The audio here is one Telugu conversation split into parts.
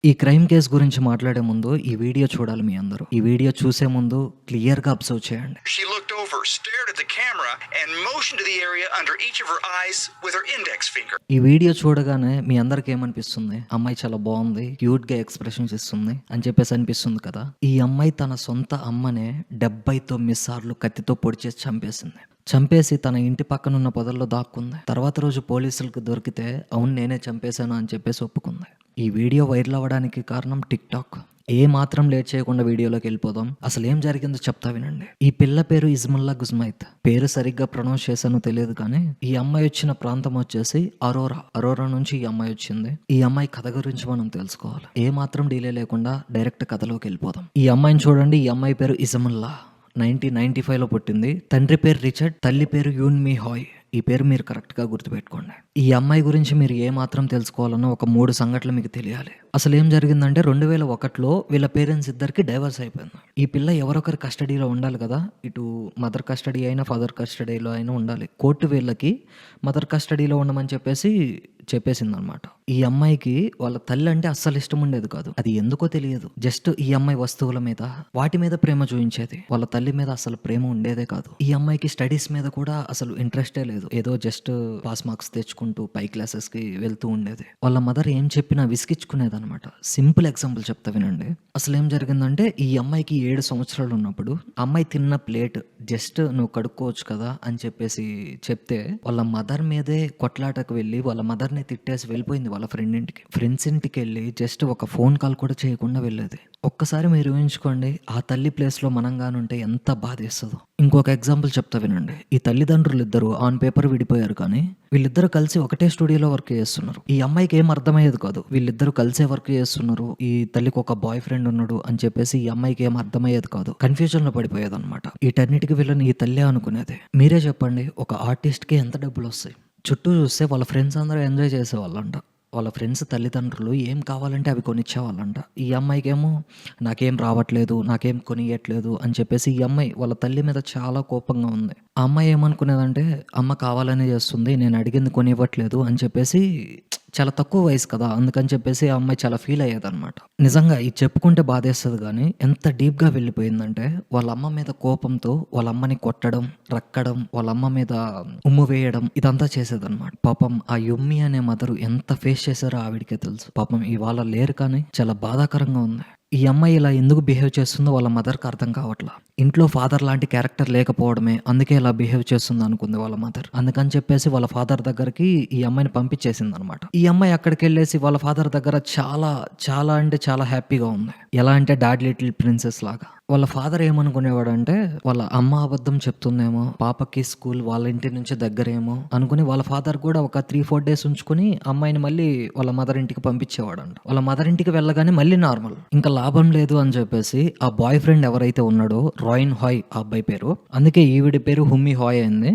ఈ క్రైమ్ కేస్ గురించి మాట్లాడే ముందు ఈ వీడియో చూడాలి మీ అందరూ. ఈ వీడియో చూసే ముందు క్లియర్‌గా అబ్జర్వ్ చేయండి. She looked over, stared at the camera, and motioned to the area under each of her eyes with her index finger. ఈ వీడియో చూడగానే మీ అందరికి ఏమనిపిస్తుంది? అమ్మాయి చాలా బాగుంది, క్యూట్‌గా ఎక్స్‌ప్రెషన్స్ ఇస్తుంది అని చెప్పేసి అనిపిస్తుంది కదా! ఈ అమ్మాయి తన సొంత అమ్మనే 79 సార్లు కత్తితో పొడి చేసి చంపేసింది. చంపేసి తన ఇంటి పక్కనున్న పొదల్లో దాక్కుంది. తర్వాత రోజు పోలీసులకు దొరికితే అవును నేనే చంపేశాను అని చెప్పేసి ఒప్పుకుంది. ఈ వీడియో వైరల్ అవ్వడానికి కారణం టిక్‌టాక్. ఏ మాత్రం లేట్ చేయకుండా వీడియోలోకి వెళ్ళిపోదాం. అసలు ఏం జరిగిందో చెప్తా వినండి. ఈ పిల్ల పేరు ఇజ్ముల్లా గుజ్మైత్. పేరు సరిగ్గా ప్రొనౌన్స్ చేశానో తెలియదు కానీ ఈ అమ్మాయి వచ్చిన ప్రాంతం వచ్చేసి అరోరా నుంచి ఈ అమ్మాయి వచ్చింది. ఈ అమ్మాయి కథ గురించి మనం తెలుసుకోవాలి. ఏ మాత్రం డిలే లేకుండా డైరెక్ట్ కథలోకి వెళ్ళిపోదాం. ఈ అమ్మాయిని చూడండి. ఈ అమ్మాయి పేరు ఇజ్ముల్లా. 1995లో పుట్టింది. తండ్రి పేరు రిచర్డ్, తల్లి పేరు యూన్ మీ హాయ్. ఈ పేరు మీరు కరెక్ట్‌గా గుర్తుపెట్టుకోండి. ఈ అమ్మాయి గురించి మీరు ఏ మాత్రం తెలుసుకోవాలన్నా ఒక 3 సంఘటనలు మీకు తెలియాలి. అసలు ఏం జరిగిందంటే 2001లో వీళ్ళ పేరెంట్స్ ఇద్దరికి డైవర్స్ అయిపోయింది. ఈ పిల్ల ఎవరొకరి కస్టడీలో ఉండాలి కదా! ఇటు మదర్ కస్టడీ అయినా, ఫాదర్ కస్టడీలో అయినా ఉండాలి. కోర్టు వీళ్ళకి మదర్ కస్టడీలో ఉండమని చెప్పేసిందనమాట. ఈ అమ్మాయికి వాళ్ళ తల్లి అంటే అస్సలు ఇష్టం ఉండేది కాదు. అది ఎందుకో తెలియదు. జస్ట్ ఈ అమ్మాయి వస్తువుల మీద, వాటి మీద ప్రేమ చూయించేది. వాళ్ళ తల్లి మీద అసలు ప్రేమ ఉండేదే కాదు. ఈ అమ్మాయికి స్టడీస్ మీద కూడా అసలు ఇంట్రెస్టే లేదు. ఏదో జస్ట్ పాస్ మార్క్స్ తెచ్చుకుంటూ పై క్లాసెస్‌కి వెళ్తూ ఉండేది. వాళ్ళ మదర్ ఏం చెప్పినా విసిగిచ్చుకునేదనమాట. సింపుల్ ఎగ్జాంపుల్ చెప్తా వినండి. అసలు ఏం జరిగిందంటే ఈ అమ్మాయికి 7 సంవత్సరాలు ఉన్నప్పుడు అమ్మాయి తిన్న ప్లేట్ జస్ట్ నువ్వు కడుక్కోవచ్చు కదా అని చెప్పేసి చెప్తే వాళ్ళ మదర్ మీదే కొట్లాటకు వెళ్ళి వాళ్ళ మదర్‌ని తిట్టేసి వెళ్ళిపోయింది వాళ్ళ ఫ్రెండ్స్ ఇంటికి వెళ్ళి జస్ట్ ఒక ఫోన్ కాల్ కూడా చేయకుండా వెళ్ళేది. ఒక్కసారి మీరు ఊహించుకోండి, ఆ తల్లి ప్లేస్‌లో మనం గానుంటే ఎంత బాధేస్తదో. ఇంకొక ఎగ్జాంపుల్ చెప్తా వినండి. ఈ తల్లిదండ్రులు ఇద్దరు ఆన్ పేపర్ విడిపోయారు కానీ వీళ్ళిద్దరూ కలిసి ఒకటే స్టూడియోలో వర్క్ చేస్తున్నారు. ఈ అమ్మాయికి ఏం అర్థమయ్యేది కాదు. వీళ్ళిద్దరూ కలిసే వర్క్ చేస్తున్నారు. ఈ తల్లికి ఒక బాయ్ ఫ్రెండ్ ఉన్నాడు అని చెప్పేసి ఈ అమ్మాయికి ఏం అర్థమయ్యేది కాదు. కన్‌ఫ్యూజన్‌లో పడిపోయేదన్నమాట. వీటన్నిటికి వీళ్ళని ఈ తల్లే అనుకునేది. మీరే చెప్పండి, ఒక ఆర్టిస్ట్‌కి ఎంత డబ్బులొస్తాయి? చుట్టూ చూస్తే వాళ్ళ ఫ్రెండ్స్ అందరూ ఎంజాయ్ చేసేవాళ్ళంట. వాళ్ళ ఫ్రెండ్స్ తల్లిదండ్రులు ఏం కావాలంటే అవి కొనిచ్చేవాళ్ళంట. ఈ అమ్మాయికేమో నాకేం రావట్లేదు, నాకేం కొనియట్లేదు అని చెప్పేసి ఈ అమ్మాయి వాళ్ళ తల్లి మీద చాలా కోపంగా ఉంది. ఆ అమ్మాయి ఏమనుకునేదంటే అమ్మ కావాలనే చేస్తుంది, నేను అడిగింది కొనివ్వట్లేదు అని చెప్పేసి చాలా తక్కువ వయసు కదా! అందుకని చెప్పేసి ఆ అమ్మాయి చాలా ఫీల్ అయ్యేదనమాట. నిజంగా ఇది చెప్పుకుంటే బాధేస్తది గానీ ఎంత డీప్‌గా వెళ్ళిపోయిందంటే వాళ్ళ అమ్మ మీద కోపంతో వాళ్ళ అమ్మని కొట్టడం, రక్కడం, వాళ్ళ అమ్మ మీద ఉమ్ము వేయడం ఇదంతా చేసేదనమాట. పాపం ఆ యుమ్మి అనే మదరు ఎంత ఫేస్ చేశారో ఆవిడకే తెలుసు. పాపం ఇవాళ లేరు కానీ చాలా బాధాకరంగా ఉంది. ఈ అమ్మాయి ఇలా ఎందుకు బిహేవ్ చేస్తుందో వాళ్ళ మదర్‌కి అర్థం కావట్లా. ఇంట్లో ఫాదర్ లాంటి క్యారెక్టర్ లేకపోవడమే అందుకే ఇలా బిహేవ్ చేస్తుంది అనుకుంది వాళ్ళ మదర్. అందుకని చెప్పేసి వాళ్ళ ఫాదర్ దగ్గరికి ఈ అమ్మాయిని పంపించేసిందనమాట. ఈ అమ్మాయి అక్కడికెళ్ళేసి వాళ్ళ ఫాదర్ దగ్గర చాలా అంటే చాలా హ్యాపీగా ఉంది. ఎలా అంటే డాడ్ లిటిల్ ప్రిన్సెస్ లాగా. వాళ్ళ ఫాదర్ ఏమనుకునేవాడంటే వాళ్ళ అమ్మ అబద్ధం చెప్తుందేమో, పాపకి స్కూల్ వాళ్ళ ఇంటి నుంచి దగ్గరేమో అనుకుని వాళ్ళ ఫాదర్ కూడా ఒక 3-4 డేస్ ఉంచుకొని అమ్మాయిని మళ్ళీ వాళ్ళ మదర్ ఇంటికి పంపించేవాడంట. వాళ్ళ మదర్ ఇంటికి వెళ్ళగానే మళ్ళీ నార్మల్. ఇంకా లాభం లేదు అని చెప్పేసి ఆ బాయ్ ఫ్రెండ్ ఎవరైతే ఉన్నాడో రాయిన్ హాయ్ ఆ అబ్బాయి పేరు, అందుకే ఈవిడి పేరు హుమ్మి హాయ్ అయింది.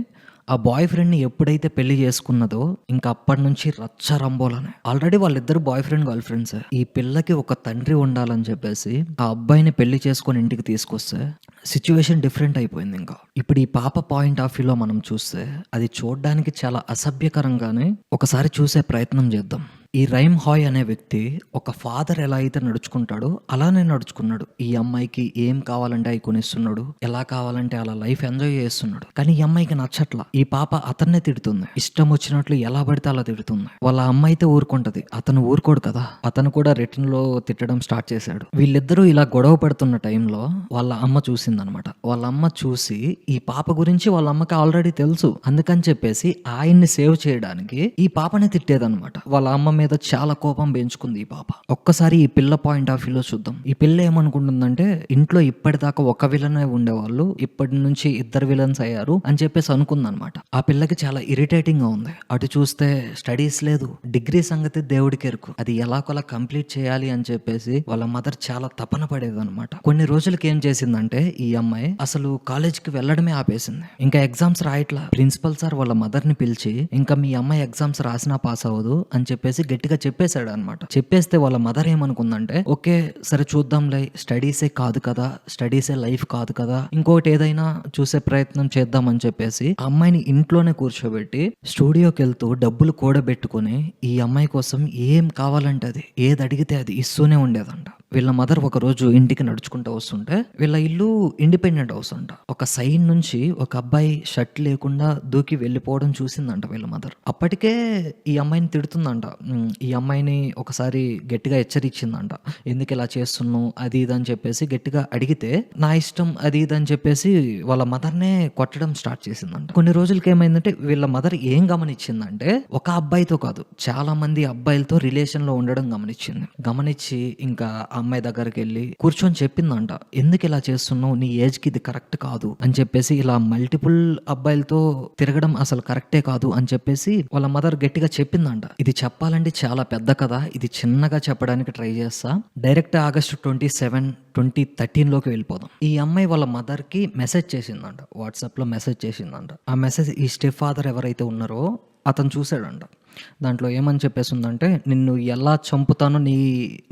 ఆ బాయ్ ఫ్రెండ్‌ని ఎప్పుడైతే పెళ్లి చేసుకున్నదో ఇంకా అప్పటి నుంచి రచ్చ రంబోలనే. ఆల్రెడీ వాళ్ళిద్దరు బాయ్ ఫ్రెండ్, గర్ల్ ఫ్రెండ్సే. ఈ పిల్లకి ఒక తండ్రి ఉండాలని చెప్పేసి ఆ అబ్బాయిని పెళ్లి చేసుకొని ఇంటికి తీసుకొస్తే సిట్యుయేషన్ డిఫరెంట్ అయిపోయింది ఇంకా. ఇప్పుడు ఈ పాప పాయింట్ ఆఫ్ వ్యూలో మనం చూస్తే అది చూడడానికి చాలా అసభ్యకరంగానే ఒకసారి చూసే ప్రయత్నం చేద్దాం. ఈ రైమ్ హాయ్ అనే వ్యక్తి ఒక ఫాదర్ ఎలా అయితే నడుచుకుంటాడో అలానే నడుచుకున్నాడు. ఈ అమ్మాయికి ఏం కావాలంటే అవి కొనిస్తున్నాడు, ఎలా కావాలంటే అలా లైఫ్ ఎంజాయ్ చేస్తున్నాడు. కానీ ఈ అమ్మాయికి నచ్చట్లా. ఈ పాప అతన్నే తిడుతుంది. ఇష్టం వచ్చినట్లు ఎలా పడితే అలా తిడుతుంది. వాళ్ళ అమ్మ అయితే ఊరుకుంటది, అతను ఊరుకోడు కదా. అతను కూడా రిటర్న్ లో తిట్టడం స్టార్ట్ చేశాడు. వీళ్ళిద్దరూ ఇలా గొడవ పడుతున్న టైంలో వాళ్ళ అమ్మ చూసిందనమాట. వాళ్ళ అమ్మ చూసి ఈ పాప గురించి వాళ్ళ అమ్మకి ఆల్రెడీ తెలుసు. అందుకని చెప్పేసి ఆయన్ని సేవ్ చేయడానికి ఈ పాపని తిట్టేదనమాట. వాళ్ళ అమ్మ మీద చాలా కోపం పెంచుకుంది ఈ పాప. ఒక్కసారి ఈ పిల్ల పాయింట్ ఆఫ్ వ్యూలో చూద్దాం. ఈ పిల్ల ఏమనుకుంటుందంటే ఇంట్లో ఇప్పటిదాకా ఒక విలనే ఉండేవాళ్ళు, ఇప్పటి నుంచి 2 విలన్స్ అయ్యారు అని చెప్పేసి అనుకుందనమాట. ఆ పిల్లకి చాలా ఇరిటేటింగ్ గా ఉంది. అటు చూస్తే స్టడీస్ లేదు, డిగ్రీ సంగతి దేవుడికి ఎరుకు. అది ఎలాగోలా కంప్లీట్ చేయాలి అని చెప్పేసి వాళ్ళ మదర్ చాలా తపన పడేదన్నమాట. కొన్ని రోజులకి ఏం చేసిందంటే ఈ అమ్మాయి అసలు కాలేజ్కి వెళ్ళడమే ఆపేసింది. ఇంకా ఎగ్జామ్స్ రాయట్లా. ప్రిన్సిపల్ సార్ వాళ్ళ మదర్ ని పిలిచి ఇంకా మీ అమ్మాయి ఎగ్జామ్స్ రాసినా పాస్ అవ్వదు అని చెప్పేసి గట్టిగా చెప్పేశాడు అనమాట. చెప్పేస్తే వాళ్ళ మదర్ ఏమనుకుందంటే, ఓకే సరే చూద్దాంలే, స్టడీసే కాదు కదా, స్టడీసే లైఫ్ కాదు కదా, ఇంకోటి ఏదైనా చూసే ప్రయత్నం చేద్దామని చెప్పేసి ఆ అమ్మాయిని ఇంట్లోనే కూర్చోబెట్టి స్టూడియోకి వెళ్తూ డబ్బులు కూడబెట్టుకుని ఈ అమ్మాయి కోసం ఏం కావాలంటే అది, ఏది అడిగితే అది ఇస్తూనే ఉండేదంట. వీళ్ళ మదర్ ఒక రోజు ఇంటికి నడుచుకుంటూ వస్తుంటే, వీళ్ళ ఇల్లు ఇండిపెండెంట్ హౌస్ అంట. ఒక సైడ్ నుంచి ఒక అబ్బాయి షర్ట్ లేకుండా దూకి వెళ్ళిపోవడం చూసిందంట వీళ్ళ మదర్. అప్పటికే ఈ అమ్మాయిని తిడుతుందంట. ఈ అమ్మాయిని ఒకసారి గట్టిగా హెచ్చరించిందంట. ఎందుకు ఇలా చేస్తున్నావు అది ఇది అని చెప్పేసి గట్టిగా అడిగితే, నా ఇష్టం అది ఇది అని చెప్పేసి వాళ్ళ మదర్నే కొట్టడం స్టార్ట్ చేసిందంట. కొన్ని రోజులకి ఏమైందంటే వీళ్ళ మదర్ ఏం గమనించిందంటే, ఒక అబ్బాయితో కాదు చాలా మంది అబ్బాయిలతో రిలేషన్ లో ఉండడం గమనించింది. గమనించి ఇంకా అమ్మాయి దగ్గరికి వెళ్ళి కూర్చొని చెప్పిందంట, ఎందుకు ఇలా చేస్తున్నావు, నీ ఏజ్ కి ఇది కరెక్ట్ కాదు అని చెప్పేసి, ఇలా మల్టిపుల్ అబ్బాయిలతో తిరగడం అసలు కరెక్టే కాదు అని చెప్పేసి వాళ్ళ మదర్ గట్టిగా చెప్పిందంట. ఇది చెప్పాలంటే చాలా పెద్ద కథ, ఇది చిన్నగా చెప్పడానికి ట్రై చేస్తా. డైరెక్ట్ ఆగస్టు 27, 2013 లోకి వెళ్ళిపోదాం. ఈ అమ్మాయి వాళ్ళ మదర్ కి మెసేజ్ చేసిందంట, వాట్సాప్ లో మెసేజ్ చేసిందంట. ఆ మెసేజ్ ఈ స్టెప్ ఫాదర్ ఎవరైతే ఉన్నారో అతను చూశాడంట. దాంట్లో ఏమని చెప్పేసిందంటే, నిన్ను ఎలా చంపుతానో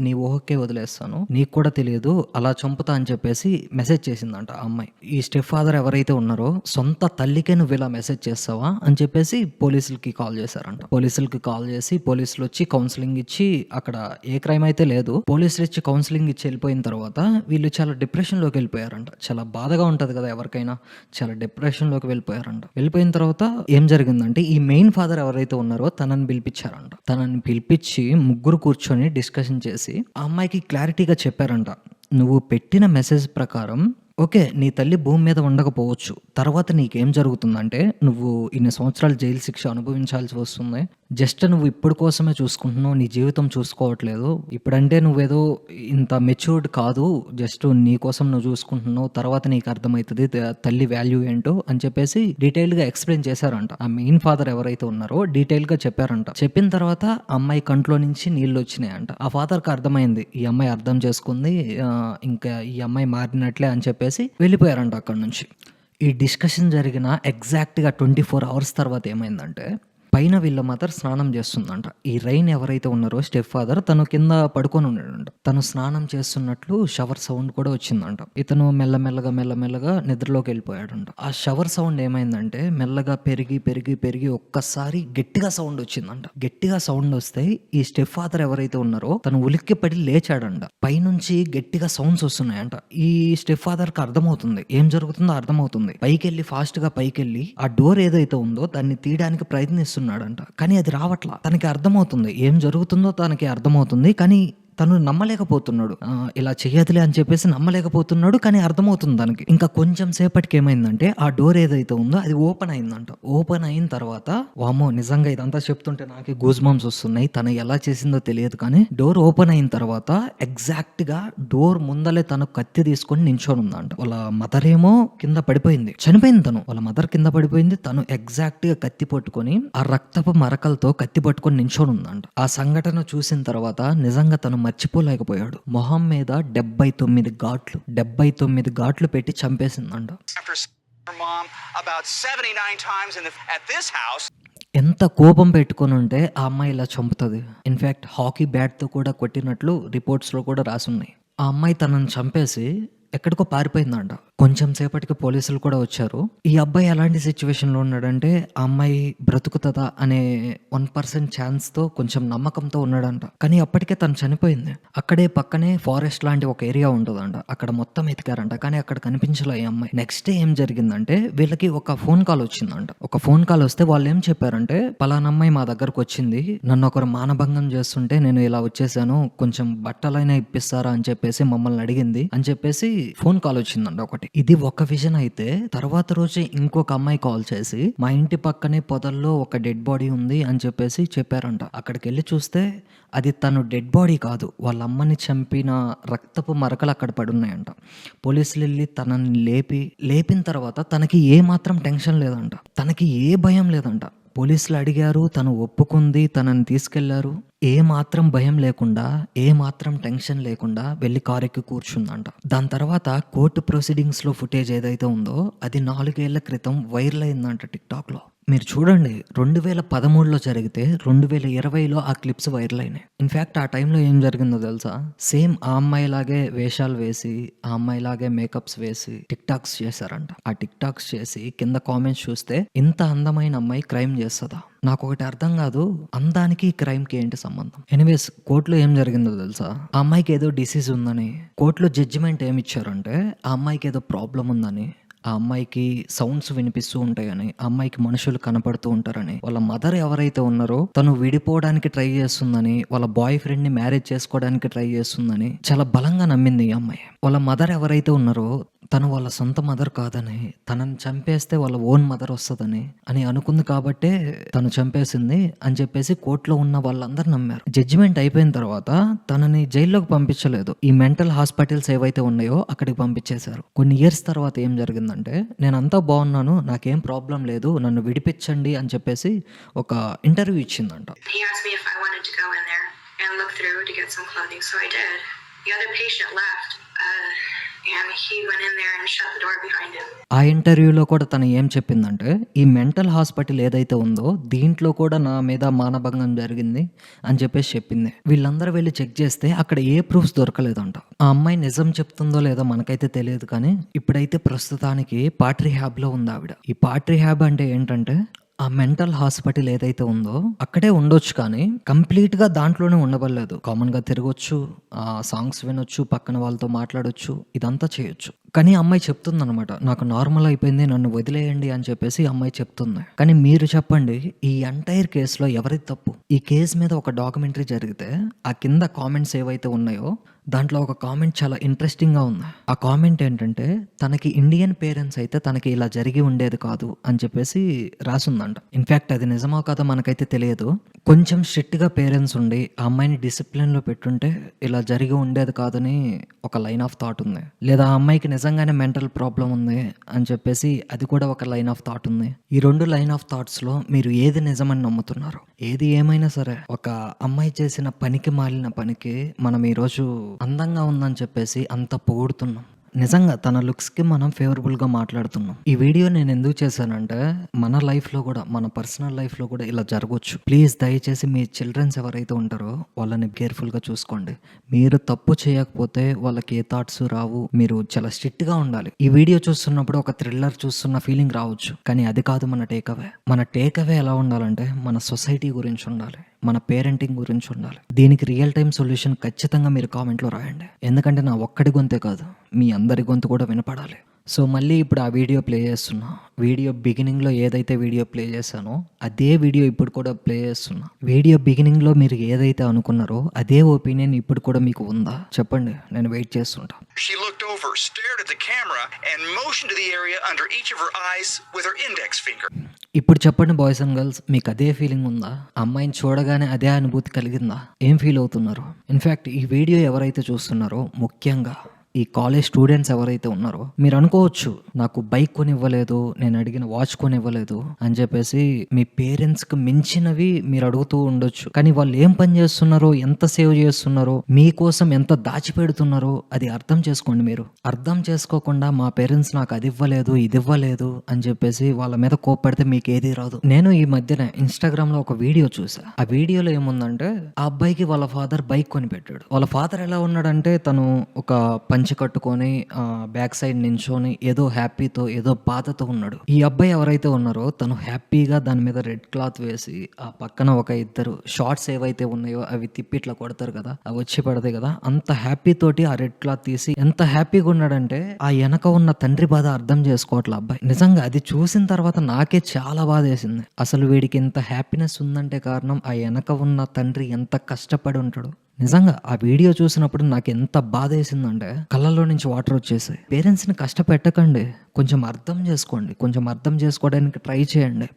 నీ ఊహకే వదిలేస్తాను, నీకు కూడా తెలియదు, అలా చంపుతా అని చెప్పేసి మెసేజ్ చేసిందంట ఆ అమ్మాయి. ఈ స్టెప్ ఫాదర్ ఎవరైతే ఉన్నారో సొంత తల్లికే నువ్వు ఇలా మెసేజ్ చేస్తావా అని చెప్పేసి పోలీసులకి కాల్ చేశారంట. పోలీసులకి కాల్ చేసి పోలీసులు వచ్చి కౌన్సిలింగ్ ఇచ్చి, అక్కడ ఏ క్రైమ్ అయితే లేదు, పోలీసులు ఇచ్చి కౌన్సిలింగ్ ఇచ్చి వెళ్ళిపోయిన తర్వాత వీళ్ళు చాలా డిప్రెషన్లోకి వెళ్ళిపోయారంట. చాలా బాధగా ఉంటుంది కదా ఎవరికైనా, చాలా డిప్రెషన్లోకి వెళ్ళిపోయారంట. వెళ్ళిపోయిన తర్వాత ఏం జరిగిందంటే, ఈ మెయిన్ ఫాదర్ ఎవరైతే ఉన్నారో తనని పిలిపించారంట. తనని పిలిపించి ముగ్గురు కూర్చొని డిస్కషన్ చేసి ఆ అమ్మాయికి క్లారిటీగా చెప్పారంట, నువ్వు పెట్టిన మెసేజ్ ప్రకారం ఓకే నీ తల్లి భూమి మీద ఉండకపోవచ్చు, తర్వాత నీకేం జరుగుతుందంటే నువ్వు ఇన్ని సంవత్సరాలు జైలు శిక్ష అనుభవించాల్సి వస్తుంది. జస్ట్ నువ్వు ఇప్పుడు కోసమే చూసుకుంటున్నావు, నీ జీవితం చూసుకోవట్లేదు. ఇప్పుడంటే నువ్వేదో ఇంత మెచ్యూర్డ్ కాదు, జస్ట్ నీ కోసం నువ్వు చూసుకుంటున్నావు, తర్వాత నీకు అర్థమవుతుంది తల్లి వాల్యూ ఏంటో అని చెప్పేసి డీటెయిల్గా ఎక్స్ప్లెయిన్ చేశారంట. ఆ మెయిన్ ఫాదర్ ఎవరైతే ఉన్నారో డీటెయిల్గా చెప్పారంట. చెప్పిన తర్వాత అమ్మాయి కంట్లో నుంచి నీళ్ళు వచ్చినాయంట. ఆ ఫాదర్కి అర్థమైంది, ఈ అమ్మాయి అర్థం చేసుకుంది, ఇంకా ఈ అమ్మాయి మారినట్లే అని చెప్పేసి వెళ్ళిపోయారంట అక్కడ నుంచి. ఈ డిస్కషన్ జరిగిన ఎగ్జాక్ట్గా 24 hours తర్వాత ఏమైందంటే, పైన వీళ్ళ మదర్ స్నానం చేస్తుందంట. ఈ రైన్ ఎవరైతే ఉన్నారో స్టెప్ ఫాదర్ తను కింద పడుకొని ఉన్నాడంట. తను స్నానం చేస్తున్నట్లు షవర్ సౌండ్ కూడా వచ్చిందంట. ఇతను మెల్లమెల్లగా నిద్రలోకి వెళ్ళిపోయాడంట. ఆ షవర్ సౌండ్ ఏమైందంటే మెల్లగా పెరిగి పెరిగి పెరిగి ఒక్కసారి గట్టిగా సౌండ్ వచ్చిందంట. గట్టిగా సౌండ్ వస్తే ఈ స్టెప్ ఫాదర్ ఎవరైతే ఉన్నారో తను ఉలిక్కి పడి లేచాడంట. పైనుంచి గట్టిగా సౌండ్స్ వస్తున్నాయంట. ఈ స్టెప్ ఫాదర్ కి అర్థమవుతుంది ఏం జరుగుతుందో, అర్థమవుతుంది. పైకెళ్ళి ఫాస్ట్ గా పైకెళ్ళి ఆ డోర్ ఏదైతే ఉందో దాన్ని తీయడానికి ప్రయత్నిస్తున్నాడంట. కానీ అది రావట్లా. తనకి అర్థమవుతుంది ఏం జరుగుతుందో, తనకి అర్థమవుతుంది కానీ తను నమ్మలేకపోతున్నాడు. ఇలా చెయ్యదులే అని చెప్పేసి నమ్మలేకపోతున్నాడు, కానీ అర్థమవుతుంది తనకి. ఇంకా కొంచెం సేపటికి ఏమైందంటే ఆ డోర్ ఏదైతే ఉందో అది ఓపెన్ అయిందంట. ఓపెన్ అయిన తర్వాత వామో నిజంగా ఇదంతా చెప్తుంటే నాకు గూస్ బంప్స్ వస్తున్నాయి. తను ఎలా చేసిందో తెలియదు కానీ డోర్ ఓపెన్ అయిన తర్వాత ఎగ్జాక్ట్ గా డోర్ ముందలే తను కత్తి తీసుకొని నించొని ఉందంట. వాళ్ళ మదర్ ఏమో కింద పడిపోయింది, చనిపోయింది తను. వాళ్ళ మదర్ కింద పడిపోయింది, తను ఎగ్జాక్ట్ గా కత్తి పట్టుకొని ఆ రక్తపు మరకలతో కత్తి పట్టుకొని నించొని ఉందంట. ఆ సంఘటన చూసిన తర్వాత నిజంగా తను మర్చిపోలేకపోయాడు. మొహం మీద 79 ఘాట్లు పెట్టి చంపేసిందంట. ఎంత కోపం పెట్టుకొని ఉంటే ఆ అమ్మాయి ఇలా చంపుతుంది. ఇన్ఫాక్ట్ హాకీ బ్యాట్ తో కూడా కొట్టినట్లు రిపోర్ట్స్ లో కూడా రాసున్నాయి. ఆ అమ్మాయి తనని చంపేసి ఎక్కడికో పారిపోయిందంట. కొంచెం సేపటికి పోలీసులు కూడా వచ్చారు. ఈ అబ్బాయి ఎలాంటి సిచ్యువేషన్ లో ఉన్నాడంటే, ఆ అమ్మాయి బ్రతుకుతుందా అనే 1% ఛాన్స్ తో కొంచెం నమ్మకంతో ఉన్నాడంట. కానీ అప్పటికే తను చనిపోయింది. అక్కడే పక్కనే ఫారెస్ట్ లాంటి ఒక ఏరియా ఉంటుందంట. అక్కడ మొత్తం ఎతికారంట కానీ అక్కడ కనిపించలే ఈ అమ్మాయి. నెక్స్ట్ డే ఏం జరిగిందంటే వీళ్ళకి ఒక ఫోన్ కాల్ వచ్చిందంట. ఒక ఫోన్ కాల్ వస్తే వాళ్ళు ఏం చెప్పారంటే, పలానా అమ్మాయి మా దగ్గరకు వచ్చింది, నన్ను ఒకరు మానభంగం చేస్తుంటే నేను ఇలా వచ్చేసాను, కొంచెం బట్టలైనా ఇప్పిస్తారా అని చెప్పేసి మమ్మల్ని అడిగింది అని చెప్పేసి ఫోన్ కాల్ వచ్చిందంట ఒకటి. ఇది ఒక విజన్ అయితే తర్వాత రోజు ఇంకొక అమ్మాయి కాల్ చేసి, మా ఇంటి పక్కనే పొదల్లో ఒక డెడ్ బాడీ ఉంది అని చెప్పేసి చెప్పారంట. అక్కడికి వెళ్ళి చూస్తే అది తను డెడ్ బాడీ కాదు, వాళ్ళ అమ్మని చంపిన రక్తపు మరకలు అక్కడ పడున్నాయంట. పోలీసులు వెళ్ళి తనని లేపిన తర్వాత తనకి ఏ మాత్రం టెన్షన్ లేదంట, తనకి ఏ భయం లేదంట. పోలీసులు అడిగారు, తను ఒప్పుకుంది, తనని తీసుకెళ్లారు. ఏ మాత్రం భయం లేకుండా, ఏ మాత్రం టెన్షన్ లేకుండా వెళ్లి కారెక్కి కూర్చుందంట. దాని తర్వాత కోర్టు ప్రొసీడింగ్స్‌లో ఫుటేజ్ ఏదైతే ఉందో అది 4 ఏళ్ల క్రితం వైరల్ అయిందంట టిక్‌టాక్‌లో. మీరు చూడండి 2013లో జరిగితే 2020లో ఆ క్లిప్స్ వైరల్ అయినాయి. ఇన్‌ఫాక్ట్ ఆ టైంలో ఏం జరిగిందో తెలుసా? సేమ్ ఆ అమ్మాయిలాగే వేషాలు వేసి, ఆ అమ్మాయిలాగే మేకప్స్ వేసి టిక్‌టాక్స్ చేశారంట. ఆ టిక్‌టాక్స్ చేసి కింద కామెంట్స్ చూస్తే ఇంత అందమైన అమ్మాయి క్రైమ్ చేస్తదా? నాకొకటి అర్థం కాదు. అందానికి క్రైమ్‌కి ఏంటి సంబంధం? ఎనీవేస్ కోర్టులో ఏం జరిగిందో తెలుసా? ఆ అమ్మాయికి ఏదో డిసీజ్ ఉందని కోర్టులో జడ్జిమెంట్ ఏమిచ్చారంటే ఆ అమ్మాయికి ఏదో ప్రాబ్లమ్ ఉందని, ఆ అమ్మాయికి సౌండ్స్ వినిపిస్తూ ఉంటాయని, ఆ అమ్మాయికి మనుషులు కనపడుతూ ఉంటారని, వాళ్ళ మదర్ ఎవరైతే ఉన్నారో తను విడిపోవడానికి ట్రై చేస్తుందని, వాళ్ళ బాయ్ ఫ్రెండ్‌ని మ్యారేజ్ చేసుకోవడానికి ట్రై చేస్తుందని చాలా బలంగా నమ్మింది ఈ అమ్మాయి. వాళ్ళ మదర్ ఎవరైతే ఉన్నారో తను వాళ్ళ సొంత మదర్ కాదని, తనని చంపేస్తే వాళ్ళ ఓన్ మదర్ వస్తదని అని అనుకుంది కాబట్టే తను చంపేసింది అని చెప్పేసి కోర్టులో ఉన్న వాళ్ళందరూ నమ్మారు. జడ్జిమెంట్ అయిపోయిన తర్వాత తనని జైల్లోకి పంపించలేదు. ఈ మెంటల్ హాస్పిటల్స్ ఏవైతే ఉన్నాయో అక్కడికి పంపించేశారు. కొన్ని ఇయర్స్ తర్వాత ఏం జరిగిందంటే నేనంతా బాగున్నాను, నాకేం ప్రాబ్లం లేదు, నన్ను విడిపించండి అని చెప్పేసి ఒక interview ఇచ్చిందంట. He asked me if I wanted to go in there and look through to get some clothing, so I did. The other patient left, and he went in there and shut the door behind him. ఆ ఇంటర్వ్యూలో కూడా తను ఏం చెప్పిందంటే ఈ మెంటల్ హాస్పిటల్ ఏదైతే ఉందో దీంట్లో కూడా నా మీద మానభంగం జరిగింది అని చెప్పేసి చెప్పింది. వీళ్ళందరూ వెళ్ళి చెక్ చేస్తే అక్కడ ఏ ప్రూఫ్స్ దొరకలేదంట. ఆ అమ్మాయి నిజం చెప్తుందో లేదో మనకైతే తెలియదు, కానీ ఇప్పుడైతే ప్రస్తుతానికి పార్ట్ రిహాబ్‌లో ఉంది ఆవిడ. ఈ పార్ట్ రిహాబ్ అంటే ఏంటంటే ఆ మెంటల్ హాస్పిటల్ ఏదైతే ఉందో అక్కడే ఉండొచ్చు, కానీ కంప్లీట్‌గా దాంట్లోనే ఉండబడలేదు. కామన్‌గా తిరగొచ్చు, సాంగ్స్ వినొచ్చు, పక్కన వాళ్ళతో మాట్లాడొచ్చు, ఇదంతా చేయొచ్చు. కానీ ఆ అమ్మాయి చెప్తుందనమాట, నాకు నార్మల్ అయిపోయింది, నన్ను వదిలేయండి అని చెప్పేసి ఆ అమ్మాయి చెప్తుంది. కానీ మీరు చెప్పండి, ఈ ఎంటైర్ కేసులో ఎవరిది తప్పు? ఈ కేసు మీద ఒక డాక్యుమెంటరీ జరిగితే ఆ కింద కామెంట్స్ ఏవైతే ఉన్నాయో దాంట్లో ఒక కామెంట్ చాలా ఇంట్రెస్టింగ్‌గా ఉంది. ఆ కామెంట్ ఏంటంటే తనకి ఇండియన్ పేరెంట్స్ అయితే తనకి ఇలా జరిగి ఉండేది కాదు అని చెప్పేసి రాసుందంట. ఇన్‌ఫాక్ట్ అది నిజమో కాదో మనకైతే తెలియదు. కొంచెం స్ట్రిక్ట్‌గా పేరెంట్స్ ఉండి ఆ అమ్మాయిని డిసిప్లిన్‌లో పెట్టుంటే ఇలా జరిగి ఉండేది కాదని ఒక లైన్ ఆఫ్ థాట్ ఉంది. లేదా ఆ అమ్మాయికి నిజంగానే మెంటల్ ప్రాబ్లమ్ ఉంది అని చెప్పేసి అది కూడా ఒక లైన్ ఆఫ్ థాట్ ఉంది. ఈ 2 లైన్ ఆఫ్ థాట్స్‌లో మీరు ఏది నిజమని నమ్ముతున్నారు? ఏది ఏమైనా సరే ఒక అమ్మాయి చేసిన పనికి మాలిన పనికి మనం ఈరోజు అందంగా ఉందని చెప్పేసి అంత పొగుడుతున్నాం. నిజంగా తన లుక్స్‌కి మనం ఫేవరబుల్‌గా మాట్లాడుతున్నాం. ఈ వీడియో నేను ఎందుకు చేశానంటే మన లైఫ్‌లో కూడా, మన పర్సనల్ లైఫ్‌లో కూడా ఇలా జరగొచ్చు. ప్లీజ్ దయచేసి మీ చిల్డ్రన్స్ ఎవరైతే ఉంటారో వాళ్ళని కేర్‌ఫుల్‌గా చూసుకోండి. మీరు తప్పు చేయకపోతే వాళ్ళకి ఏ థాట్స్ రావు. మీరు చాలా స్ట్రిక్ట్‌గా ఉండాలి. ఈ వీడియో చూస్తున్నప్పుడు ఒక థ్రిల్లర్ చూస్తున్న ఫీలింగ్ రావచ్చు, కానీ అది కాదు మన టేక్ అవే. మన టేక్ అవే ఎలా ఉండాలంటే మన సొసైటీ గురించి ఉండాలి, మన పేరెంటింగ్ గురించి ఉండాలి. దీనికి రియల్ టైమ్ సొల్యూషన్ ఖచ్చితంగా మీరు కామెంట్లో రాయండి. ఎందుకంటే నా ఒక్కడి గొంతే కాదు, మీ అందరి గొంతు కూడా వినపడాలి. సో మళ్ళీ ఇప్పుడు ఆ వీడియో ప్లే చేస్తున్నా. వీడియో బిగినింగ్‌లో ఏదైతే వీడియో ప్లే చేశానో అదే వీడియో ఇప్పుడు కూడా ప్లే చేస్తున్నా. వీడియో బిగినింగ్‌లో మీరు ఏదైతే అనుకున్నారో అదే ఒపీనియన్ ఇప్పుడు కూడా మీకు ఉందా? చెప్పండి, నేను వెయిట్ చేస్తుంటా. She looked over, stared at the camera, and motioned to the area under each of her eyes with her index finger. ఇప్పుడు చెప్పండి బాయ్స్ అండ్ గర్ల్స్, మీకు అదే ఫీలింగ్ ఉందా? అమ్మాయిని చూడగానే అదే అనుభూతి కలిగిందా? ఏం ఫీల్ అవుతున్నారు? ఇన్‌ఫాక్ట్ ఈ వీడియో ఎవరైతే చూస్తున్నారో ముఖ్యంగా ఈ కాలేజ్ స్టూడెంట్స్ ఎవరైతే ఉన్నారో మీరు అనుకోవచ్చు నాకు బైక్ కొనివ్వలేదు, నేను అడిగిన వాచ్ కొనివ్వలేదు అని చెప్పేసి మీ పేరెంట్స్కి మించినవి మీరు అడుగుతూ ఉండొచ్చు. కానీ వాళ్ళు ఏం పని చేస్తున్నారో, ఎంత సేవ్ చేస్తున్నారో, మీకోసం ఎంత దాచిపెడుతున్నారో అది అర్థం చేసుకోండి. మీరు అర్థం చేసుకోకుండా మా పేరెంట్స్ నాకు అది ఇవ్వలేదు, ఇది ఇవ్వలేదు అని చెప్పేసి వాళ్ళ మీద కోప్పడితే మీకు ఏది రాదు. నేను ఈ మధ్యన ఇన్స్టాగ్రామ్ లో ఒక వీడియో చూసా. ఆ వీడియోలో ఏముందంటే ఆ అబ్బాయికి వాళ్ళ ఫాదర్ బైక్ కొని పెట్టాడు. వాళ్ళ ఫాదర్ ఎలా ఉన్నాడంటే తను ఒక పంచి కట్టుకొని బ్యాక్ సైడ్ నించొని ఏదో హ్యాపీతో ఏదో బాధతో ఉన్నాడు. ఈ అబ్బాయి ఎవరైతే ఉన్నారో తను హ్యాపీగా దాని మీద రెడ్ క్లాత్ వేసి ఆ పక్కన ఒక ఇద్దరు షార్ట్స్ ఏవైతే ఉన్నాయో అవి తిప్పి ఇట్లా కొడతారు కదా, అవి వచ్చి పడతాయి కదా, అంత హ్యాపీ తోటి ఆ రెడ్ క్లాత్ తీసి ఎంత హ్యాపీగా ఉన్నాడంటే ఆ వెనక ఉన్న తండ్రి బాధ అర్థం చేసుకోవట్లే అబ్బాయి. నిజంగా అది చూసిన తర్వాత నాకే చాలా బాధ వేసింది. అసలు వీడికి ఎంత హ్యాపీనెస్ ఉందంటే కారణం ఆ వెనక ఉన్న తండ్రి ఎంత కష్టపడి ఉంటాడు. నిజంగా ఆ వీడియో చూసినప్పుడు నాకు ఎంత బాధ వేసిందంటే కళ్ళల్లో నుంచి వాటర్ వచ్చేసాయి. పేరెంట్స్ని కష్టపెట్టకండి, కొంచెం అర్థం చేసుకోండి, కొంచెం అర్థం చేసుకోవడానికి ట్రై చేయండి.